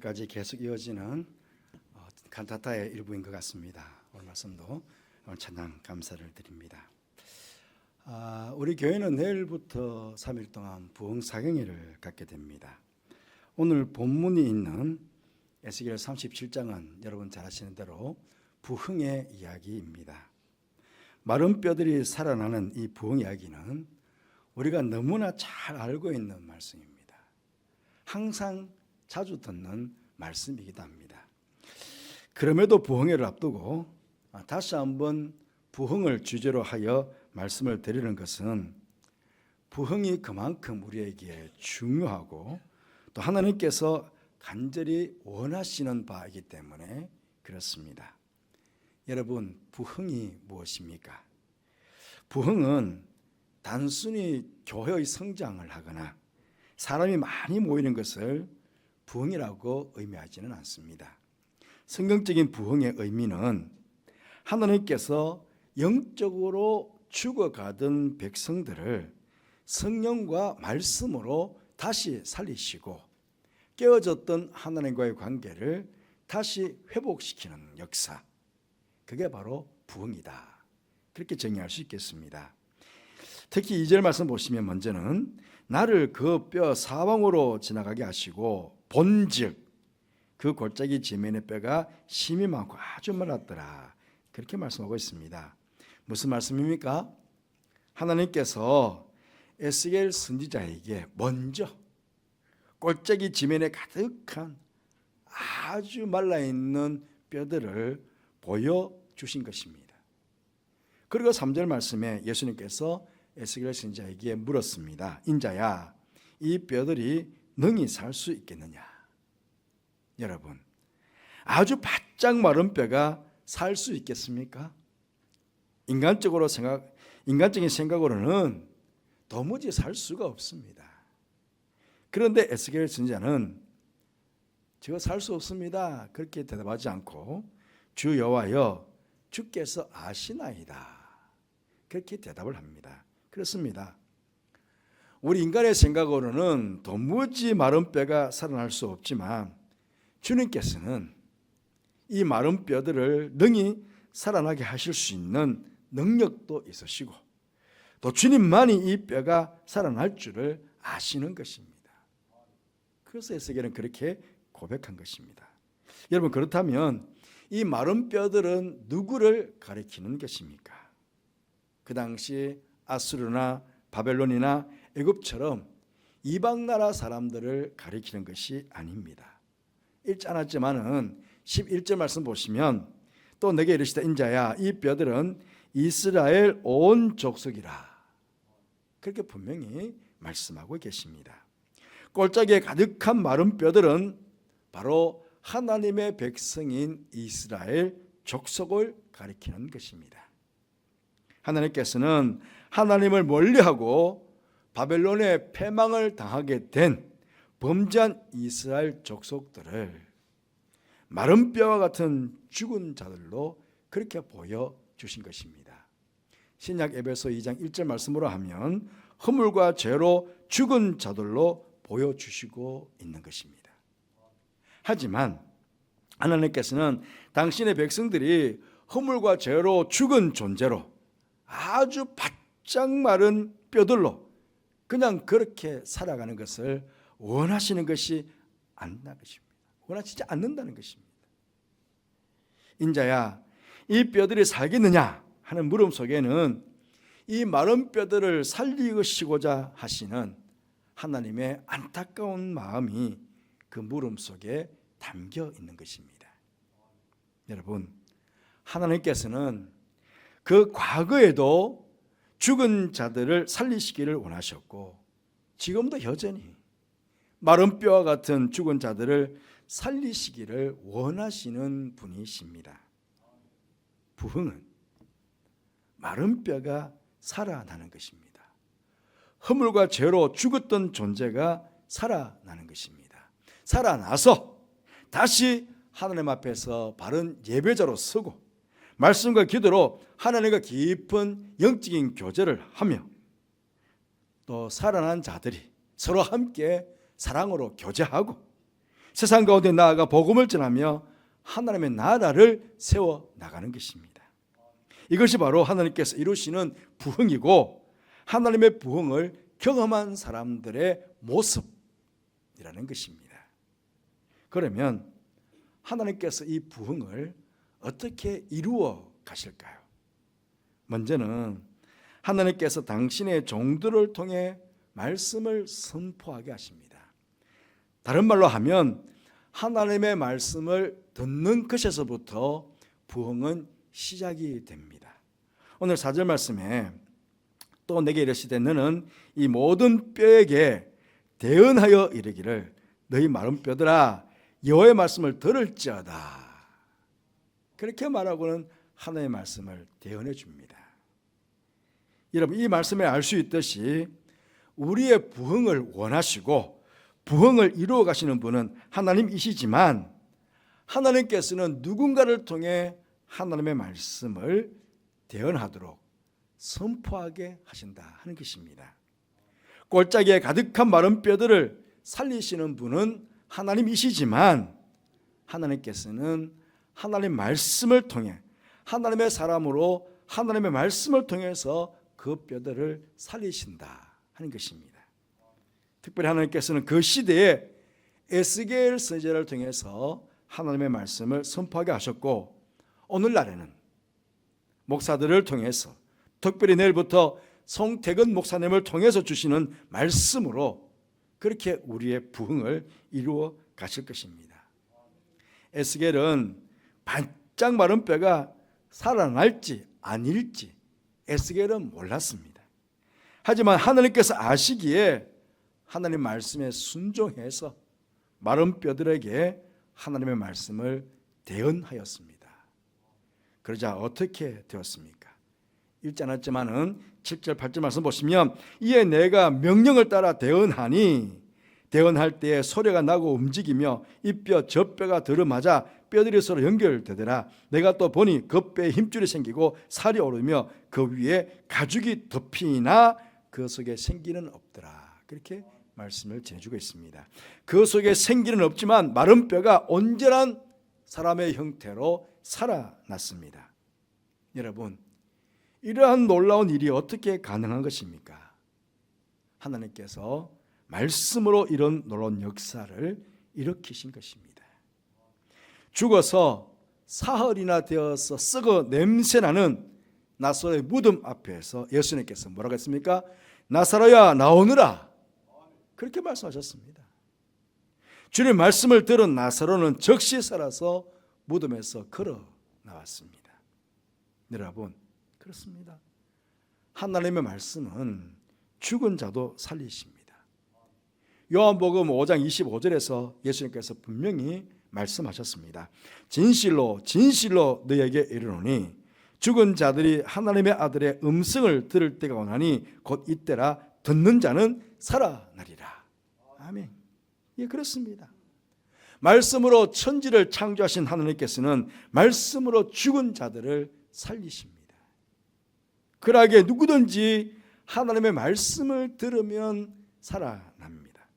오늘까지 계속 이어지는 칸타타의 일부인 것 같습니다. 오늘 말씀도 오늘 찬양 감사를 드립니다. 우리 교회는 내일부터 3일 동안 부흥사경회를 갖게 됩니다. 오늘 본문이 있는 에스겔 37장은 여러분 잘 아시는 대로 부흥의 이야기입니다. 마른 뼈들이 살아나는 이 부흥 이야기는 우리가 너무나 잘 알고 있는 말씀입니다. 항상 자주 듣는 말씀이기도 합니다. 그럼에도 부흥회를 앞두고 다시 한번 부흥을 주제로 하여 말씀을 드리는 것은 부흥이 그만큼 우리에게 중요하고 또 하나님께서 간절히 원하시는 바이기 때문에 그렇습니다. 여러분, 부흥이 무엇입니까? 부흥은 단순히 교회의 성장을 하거나 사람이 많이 모이는 것을 부흥이라고 의미하지는 않습니다. 성경적인 부흥의 의미는 하나님께서 영적으로 죽어가던 백성들을 성령과 말씀으로 다시 살리시고 깨어졌던 하나님과의 관계를 다시 회복시키는 역사, 그게 바로 부흥이다, 그렇게 정의할 수 있겠습니다. 특히 2절 말씀 보시면 먼저는 나를 그 뼈 사방으로 지나가게 하시고 본즉 그 골짜기 지면의 뼈가 심이 많고 아주 말랐더라, 그렇게 말씀하고 있습니다. 무슨 말씀입니까? 하나님께서 에스겔 선지자에게 먼저 골짜기 지면에 가득한 아주 말라있는 뼈들을 보여주신 것입니다. 그리고 3절 말씀에 예수님께서 에스겔 선지자에게 물었습니다. 인자야, 이 뼈들이 능히 살 수 있겠느냐? 여러분, 아주 바짝 마른 뼈가 살 수 있겠습니까? 인간적인 생각으로는 도무지 살 수가 없습니다. 그런데 에스겔 선지자는 저거 살 수 없습니다, 그렇게 대답하지 않고 주 여호와여, 주께서 아시나이다, 그렇게 대답을 합니다. 그렇습니다. 우리 인간의 생각으로는 도무지 마른 뼈가 살아날 수 없지만 주님께서는 이 마른 뼈들을 능히 살아나게 하실 수 있는 능력도 있으시고 또 주님만이 이 뼈가 살아날 줄을 아시는 것입니다. 그래서 에스겔은 그렇게 고백한 것입니다. 여러분, 그렇다면 이 마른 뼈들은 누구를 가리키는 것입니까? 그 당시 아수르나 바벨론이나 애굽처럼 이방 나라 사람들을 가리키는 것이 아닙니다. 읽지 않았지만은 11절 말씀 보시면 또 내게 이르시되 인자야, 이 뼈들은 이스라엘 온 족속이라, 그렇게 분명히 말씀하고 계십니다. 골짜기에 가득한 마른 뼈들은 바로 하나님의 백성인 이스라엘 족속을 가리키는 것입니다. 하나님께서는 하나님을 멀리하고 바벨론의 패망을 당하게 된 범죄한 이스라엘 족속들을 마른 뼈와 같은 죽은 자들로 그렇게 보여주신 것입니다. 신약 에베소 2장 1절 말씀으로 하면 허물과 죄로 죽은 자들로 보여주시고 있는 것입니다. 하지만 하나님께서는 당신의 백성들이 허물과 죄로 죽은 존재로 아주 바짝 마른 뼈들로 그냥 그렇게 살아가는 것을 원하시는 것이 아니라는 것입니다. 원하시지 않는다는 것입니다. 인자야, 이 뼈들이 살겠느냐 하는 물음 속에는 이 마른 뼈들을 살리시고자 하시는 하나님의 안타까운 마음이 그 물음 속에 담겨 있는 것입니다. 여러분, 하나님께서는 그 과거에도 죽은 자들을 살리시기를 원하셨고 지금도 여전히 마른 뼈와 같은 죽은 자들을 살리시기를 원하시는 분이십니다. 부흥은 마른 뼈가 살아나는 것입니다. 허물과 죄로 죽었던 존재가 살아나는 것입니다. 살아나서 다시 하나님 앞에서 바른 예배자로 서고 말씀과 기도로 하나님과 깊은 영적인 교제를 하며 또 살아난 자들이 서로 함께 사랑으로 교제하고 세상 가운데 나아가 복음을 전하며 하나님의 나라를 세워 나가는 것입니다. 이것이 바로 하나님께서 이루시는 부흥이고 하나님의 부흥을 경험한 사람들의 모습이라는 것입니다. 그러면 하나님께서 이 부흥을 어떻게 이루어 가실까요? 먼저는 하나님께서 당신의 종들을 통해 말씀을 선포하게 하십니다. 다른 말로 하면 하나님의 말씀을 듣는 것에서부터 부흥은 시작이 됩니다. 오늘 4절 말씀에 또 내게 이르시되 너는 이 모든 뼈에게 대언하여 이르기를 너희 마른 뼈들아 여호와의 말씀을 들을지어다. 그렇게 말하고는 하나님의 말씀을 대언해 줍니다. 여러분, 이 말씀에 알 수 있듯이 우리의 부흥을 원하시고 부흥을 이루어 가시는 분은 하나님이시지만 하나님께서는 누군가를 통해 하나님의 말씀을 대언하도록 선포하게 하신다 하는 것입니다. 골짜기에 가득한 마른 뼈들을 살리시는 분은 하나님이시지만 하나님께서는 하나님의 말씀을 통해 하나님의 사람으로 하나님의 말씀을 통해서 그 뼈들을 살리신다 하는 것입니다. 특별히 하나님께서는 그 시대에 에스겔 선지자를 통해서 하나님의 말씀을 선포하게 하셨고 오늘날에는 목사들을 통해서 특별히 내일부터 송태근 목사님을 통해서 주시는 말씀으로 그렇게 우리의 부흥을 이루어 가실 것입니다. 에스겔은 반짝 마른 뼈가 살아날지 아닐지 에스겔은 몰랐습니다. 하지만 하나님께서 아시기에 하나님 말씀에 순종해서 마른 뼈들에게 하나님의 말씀을 대언하였습니다. 그러자 어떻게 되었습니까? 읽지 않았지만은 7절 8절 말씀 보시면 이에 내가 명령을 따라 대언하니 대언할 때에 소리가 나고 움직이며 이 뼈 저 뼈가 들어맞아 뼈들이 서로 연결되더라. 내가 또 보니 그 뼈에 힘줄이 생기고 살이 오르며 그 위에 가죽이 덮이나 그 속에 생기는 없더라. 그렇게 말씀을 전해주고 있습니다. 그 속에 생기는 없지만 마른 뼈가 온전한 사람의 형태로 살아났습니다. 여러분, 이러한 놀라운 일이 어떻게 가능한 것입니까? 하나님께서 말씀으로 이런 놀라운 역사를 일으키신 것입니다. 죽어서 사흘이나 되어서 썩어 냄새나는 나사로의 무덤 앞에서 예수님께서 뭐라고 했습니까? 나사로야 나오너라. 그렇게 말씀하셨습니다. 주님의 말씀을 들은 나사로는 즉시 살아서 무덤에서 걸어 나왔습니다. 여러분, 그렇습니다. 하나님의 말씀은 죽은 자도 살리십니다. 요한복음 5장 25절에서 예수님께서 분명히 말씀하셨습니다. 진실로 진실로 너희에게 이르노니 죽은 자들이 하나님의 아들의 음성을 들을 때가 오나니 곧 이때라 듣는 자는 살아나리라. 아멘. 예, 그렇습니다. 말씀으로 천지를 창조하신 하나님께서는 말씀으로 죽은 자들을 살리십니다. 그러하기에 누구든지 하나님의 말씀을 들으면 살아납니다.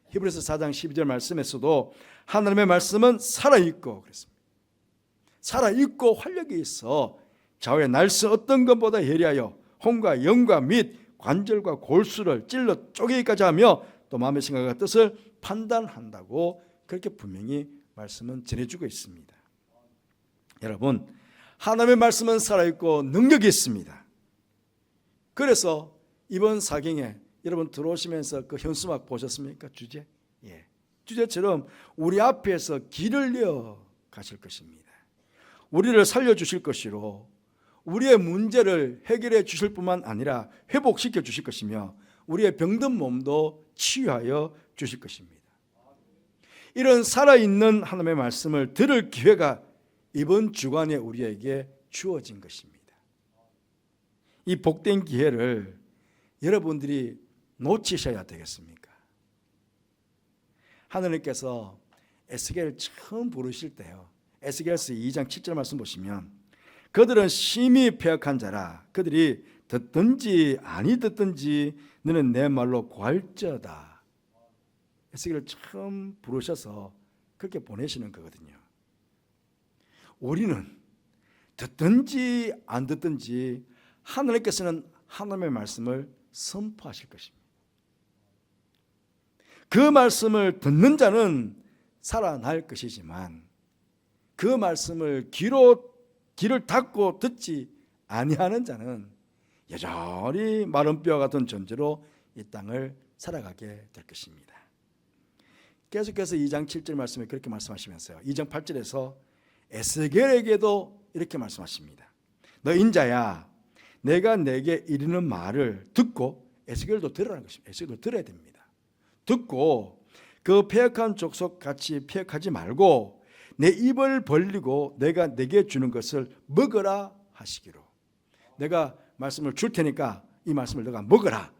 히브리서 4장 12절 말씀에서도 하나님의 말씀은 살아있고 그랬습니다. 살아있고 활력이 있어 좌우의 날씨 어떤 것보다 예리하여 혼과 영과 및 관절과 골수를 찔러 쪼개기까지 하며 또 마음의 생각과 뜻을 판단한다고 그렇게 분명히 말씀은 전해주고 있습니다. 여러분, 하나님의 말씀은 살아있고 능력이 있습니다. 그래서 이번 사경에 여러분 들어오시면서 그 현수막 보셨습니까? 주제? 예. 주제처럼 우리 앞에서 길을 내어 가실 것입니다. 우리를 살려주실 것이로 우리의 문제를 해결해 주실 뿐만 아니라 회복시켜 주실 것이며 우리의 병든 몸도 치유하여 주실 것입니다. 이런 살아있는 하나님의 말씀을 들을 기회가 이번 주간에 우리에게 주어진 것입니다. 이 복된 기회를 여러분들이 놓치셔야 되겠습니까? 하나님께서 에스겔을 처음 부르실 때요, 에스겔서 2장 7절 말씀 보시면 그들은 심히 패역한 자라 그들이 듣든지 아니 듣든지 너는 내 말로 구할지어다. 에스겔을 처음 부르셔서 그렇게 보내시는 거거든요. 우리는 듣든지 안 듣든지 하나님께서는 하나님의 말씀을 선포하실 것입니다. 그 말씀을 듣는 자는 살아날 것이지만 그 말씀을 귀를 닫고 듣지 아니하는 자는 여전히 마른 뼈와 같은 존재로 이 땅을 살아가게 될 것입니다. 계속해서 2장 7절 말씀에 그렇게 말씀하시면서요, 2장 8절에서 에스겔에게도 이렇게 말씀하십니다. 너 인자야, 내가 내게 이르는 말을 듣고, 에스겔도 들으라는 것입니다. 에스겔도 들어야 됩니다. 듣고 그 패역한 족속 같이 패역하지 말고 내 입을 벌리고 내가 내게 주는 것을 먹으라 하시기로. 내가 말씀을 줄 테니까 이 말씀을 너가 먹으라.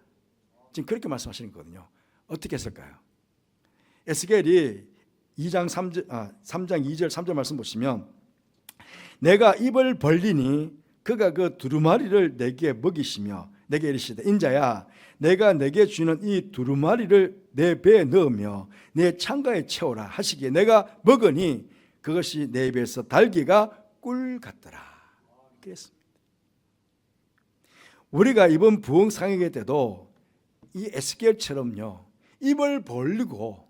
지금 그렇게 말씀하시는 거거든요. 어떻게 했을까요? 에스겔이 3장 2절 3절 말씀 보시면, 내가 입을 벌리니 그가 그 두루마리를 내게 먹이시며 내게 이르시되 인자야, 내가 내게 주는 이 두루마리를 내 배에 넣으며 내 창가에 채우라 하시기에 내가 먹으니 그것이 내 입에서 달기가 꿀 같더라. 그랬습니다. 우리가 이번 부흥 상행회 때도 이 에스겔처럼요, 입을 벌리고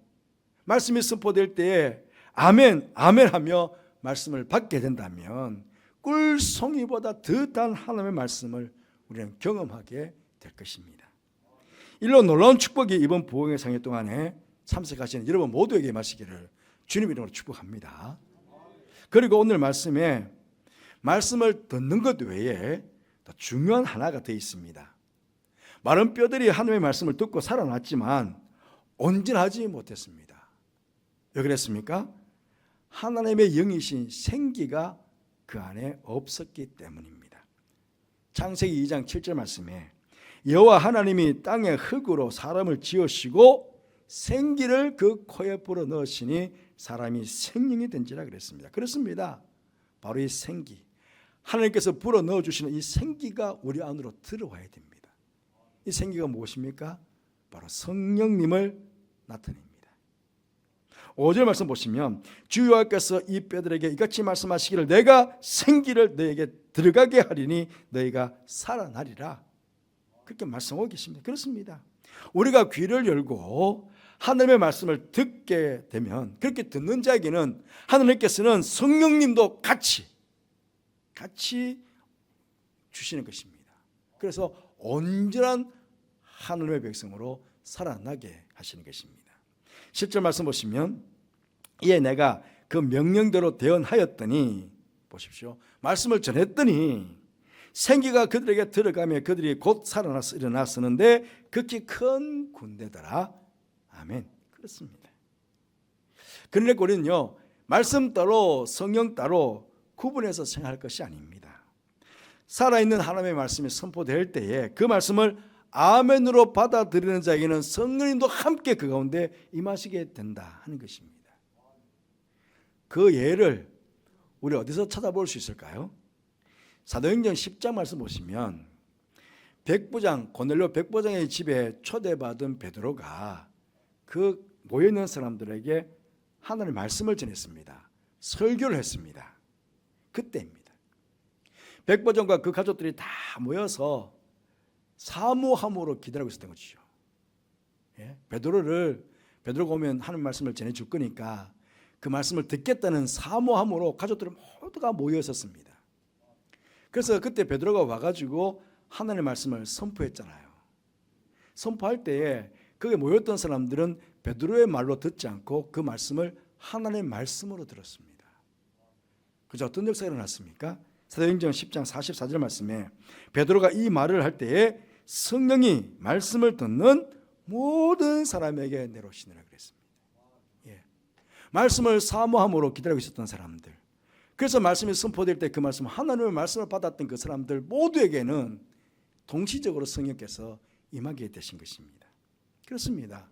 말씀이 선포될 때에 아멘 아멘 하며 말씀을 받게 된다면 꿀송이보다 더 단 하나님의 말씀을 우리는 경험하게 될 것입니다. 일로 놀라운 축복이 이번 부흥의 상회 동안에 참석하시는 여러분 모두에게 임하시기를 주님 이름으로 축복합니다. 그리고 오늘 말씀에 말씀을 듣는 것 외에 더 중요한 하나가 더 있습니다. 마른 뼈들이 하나님의 말씀을 듣고 살아났지만 온전하지 못했습니다. 왜 그랬습니까? 하나님의 영이신 생기가 그 안에 없었기 때문입니다. 창세기 2장 7절 말씀에 여호와 하나님이 땅의 흙으로 사람을 지으시고 생기를 그 코에 불어 넣으시니 사람이 생명이 된지라 그랬습니다. 그렇습니다. 바로 이 생기, 하나님께서 불어 넣어주시는 이 생기가 우리 안으로 들어와야 됩니다. 이 생기가 무엇입니까? 바로 성령님을 나타냅니다. 5절 말씀 보시면 주 여호와께서 이 뼈들에게 이같이 말씀하시기를 내가 생기를 너에게 들어가게 하리니 너희가 살아나리라. 그렇게 말씀하고 계십니다. 그렇습니다. 우리가 귀를 열고 하나님의 말씀을 듣게 되면, 그렇게 듣는 자에게는 하나님께서는 성령님도 같이 주시는 것입니다. 그래서 온전한 하나님의 백성으로 살아나게 하시는 것입니다. 10절 말씀 보시면 이에 내가 그 명령대로 대언하였더니, 보십시오, 말씀을 전했더니 생기가 그들에게 들어가며 그들이 곧 살아나서 일어났었는데 극히 큰 군대더라. 아멘. 그렇습니다. 그러니까 우리는요, 말씀 따로 성령 따로 구분해서 생각할 것이 아닙니다. 살아있는 하나님의 말씀이 선포될 때에 그 말씀을 아멘으로 받아들이는 자에게는 성령님도 함께 그 가운데 임하시게 된다 하는 것입니다. 그 예를 우리 어디서 찾아볼 수 있을까요? 사도행전 10장 말씀 보시면 백부장, 고넬료 백부장의 집에 초대받은 베드로가 그 모여있는 사람들에게 하나님의 말씀을 전했습니다. 설교를 했습니다. 그때입니다. 백부장과 그 가족들이 다 모여서 사모함으로 기다리고 있었던 것이죠. 베드로가 오면 하나님 말씀을 전해줄 거니까 그 말씀을 듣겠다는 사모함으로 가족들이 모두가 모여 있었습니다. 그래서 그때 베드로가 와가지고 하나님의 말씀을 선포했잖아요. 선포할 때에 거기에 모였던 사람들은 베드로의 말로 듣지 않고 그 말씀을 하나님의 말씀으로 들었습니다. 그래서 어떤 역사가 일어났습니까? 사도행전 10장 44절 말씀에 베드로가 이 말을 할 때에 성령이 말씀을 듣는 모든 사람에게 내려오시느라 그랬습니다. 말씀을 사모함으로 기다리고 있었던 사람들, 그래서 말씀이 선포될 때 그 말씀, 하나님의 말씀을 받았던 그 사람들 모두에게는 동시적으로 성령께서 임하게 되신 것입니다. 그렇습니다.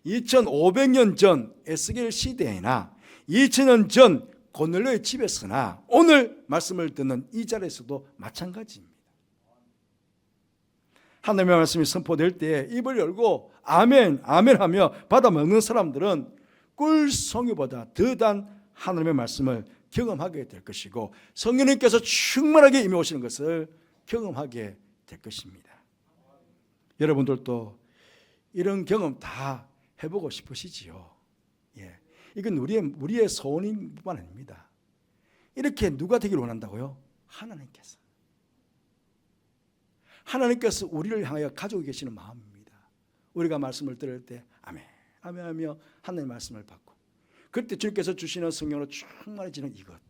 2500년 전 에스겔 시대에나 2000년 전 고넬료의 집에서나 오늘 말씀을 듣는 이 자리에서도 마찬가지입니다. 하나님의 말씀이 선포될 때 입을 열고 아멘 아멘 하며 받아 먹는 사람들은 꿀송이보다 더단 하나님의 말씀을 경험하게 될 것이고 성령님께서 충만하게 임해 오시는 것을 경험하게 될 것입니다. 여러분들도 이런 경험 다 해보고 싶으시지요? 예, 이건 우리의 소원인 뿐만 아닙니다. 이렇게 누가 되기를 원한다고요? 하나님께서 우리를 향하여 가지고 계시는 마음입니다. 우리가 말씀을 들을 때 아멘 아멘 하며 하나님의 말씀을 받고 그때 주님께서 주시는 성령으로 충만해지는 이것,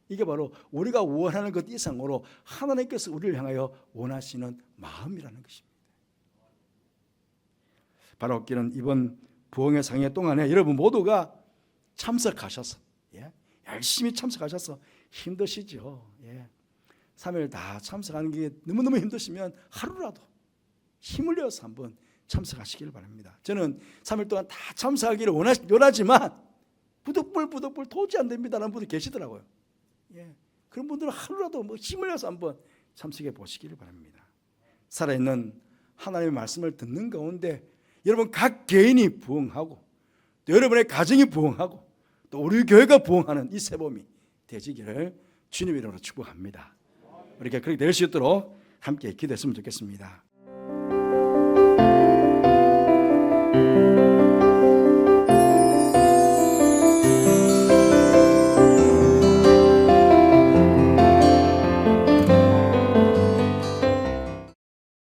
이게 바로 우리가 원하는 것 이상으로 하나님께서 우리를 향하여 원하시는 마음이라는 것입니다. 바로기는 이번 부흥의 상회 동안에 여러분 모두가 참석하셔서 열심히 참석하셔서 힘드시죠. 3일 다 참석하는 게 너무너무 힘드시면 하루라도 힘을 내어서 한번 참석하시길 바랍니다. 저는 3일 동안 다 참석하기를 원하지만 부득불 도저히 안 됩니다라는 분들 계시더라고요. 그런 분들은 하루라도 힘을 내서 한번 참석해 보시기를 바랍니다. 살아있는 하나님의 말씀을 듣는 가운데 여러분 각 개인이 부흥하고 또 여러분의 가정이 부흥하고 또 우리 교회가 부흥하는 이 새봄이 되시기를 주님의 이름으로 축복합니다. 우리가 그렇게 될 수 있도록 함께 기도했으면 좋겠습니다.